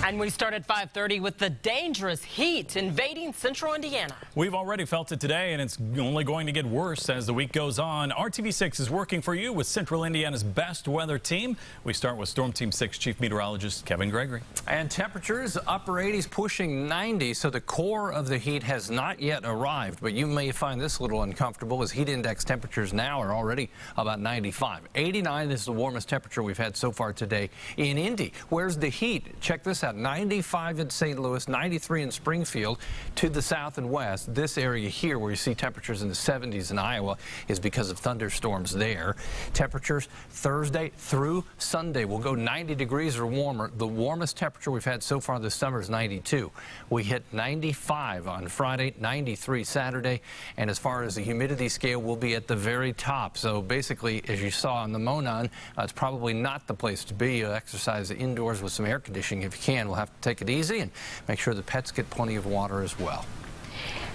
And we start at 5:30 with the dangerous heat invading central Indiana. We've already felt it today, and it's only going to get worse as the week goes on. RTV6 is working for you with Central Indiana's best weather team. We start with Storm Team 6 Chief Meteorologist Kevin Gregory. And temperatures upper 80s pushing 90, so the core of the heat has not yet arrived. But you may find this a little uncomfortable as heat index temperatures now are already about 95. 89 is the warmest temperature we've had so far today in Indy. Where's the heat? Check this out. 95 in St. Louis, 93 in Springfield. To the south and west, this area here where you see temperatures in the 70s in Iowa is because of thunderstorms there. Temperatures Thursday through Sunday will go 90 degrees or warmer. The warmest temperature we've had so far this summer is 92. We hit 95 on Friday, 93 Saturday, and as far as the humidity scale, we'll be at the very top. So basically, as you saw on the Monon, it's probably not the place to be. Exercise indoors with some air conditioning if you can. We'll have to take it easy and make sure the pets get plenty of water as well.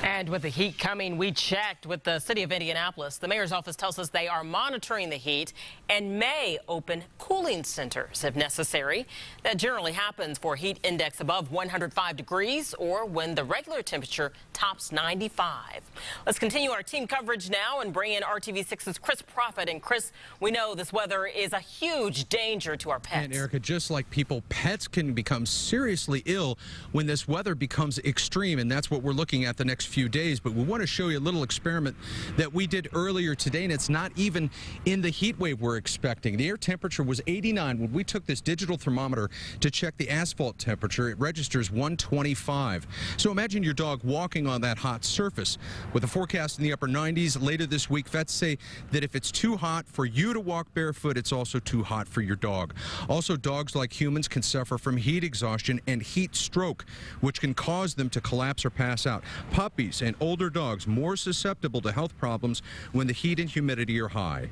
And with the heat coming, we checked with the city of Indianapolis. The mayor's office tells us they are monitoring the heat and may open cooling centers if necessary. That generally happens for heat index above 105 degrees or when the regular temperature tops 95. Let's continue our team coverage now and bring in RTV6's Chris Prophet. And Chris, we know this weather is a huge danger to our pets. And Erica, just like people, pets can become seriously ill when this weather becomes extreme, and that's what we're looking at the next few days. But we want to show you a little experiment that we did earlier today, and it's not even in the heat wave we're expecting. The air temperature was 89 when we took this digital thermometer to check the asphalt temperature. It registers 125. So imagine your dog walking on that hot surface. With a forecast in the upper 90s later this week, vets say that if it's too hot for you to walk barefoot, it's also too hot for your dog. Also, dogs like humans can suffer from heat exhaustion and heat stroke, which can cause them to collapse or pass out. Puppies and older dogs more susceptible to health problems when the heat and humidity are high.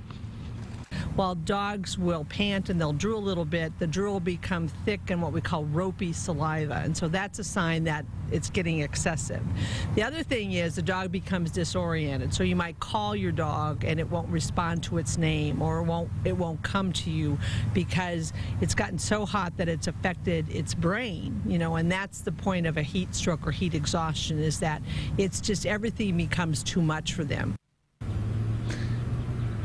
While dogs will pant and they'll drool a little bit, the drool will become thick and what we call ropey saliva, and so that's a sign that it's getting excessive. The other thing is the dog becomes disoriented, so you might call your dog and it won't respond to its name, or it won't come to you because it's gotten so hot that it's affected its brain, and that's the point of a heat stroke or heat exhaustion, is that it's just everything becomes too much for them.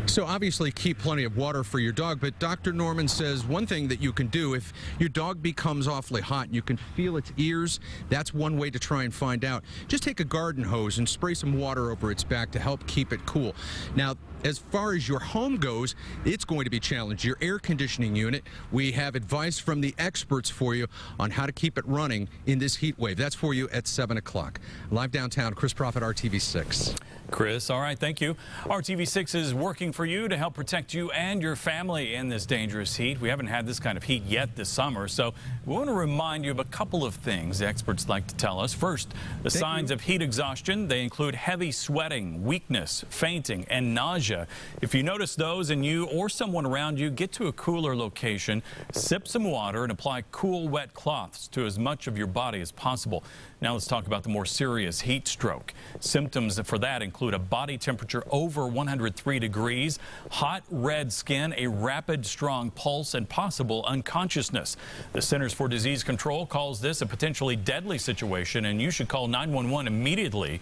So obviously keep plenty of water for your dog, but Dr. Norman says one thing that you can do if your dog becomes awfully hot and you can feel its ears, that's one way to try and find out. Just take a garden hose and spray some water over its back to help keep it cool. Now, as far as your home goes, it's going to be challenged. Your air conditioning unit, we have advice from the experts for you on how to keep it running in this heat wave. That's for you at 7 o'clock. Live downtown, Chris Prophet, RTV6. Chris, all right, thank you. RTV6 is working for you to help protect you and your family in this dangerous heat. We haven't had this kind of heat yet this summer, so we want to remind you of a couple of things the experts like to tell us. First, the signs of heat exhaustion. They include heavy sweating, weakness, fainting, and nausea. If you notice those and you or someone around you, get to a cooler location, sip some water, and apply cool, wet cloths to as much of your body as possible. Now let's talk about the more serious heat stroke. Symptoms for that include a body temperature over 103 degrees, hot red skin, a rapid, strong pulse, and possible unconsciousness. The Centers for Disease Control calls this a potentially deadly situation, and you should call 911 immediately.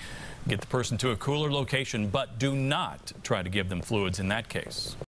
Get the person to a cooler location, but do not try to give them fluids in that case.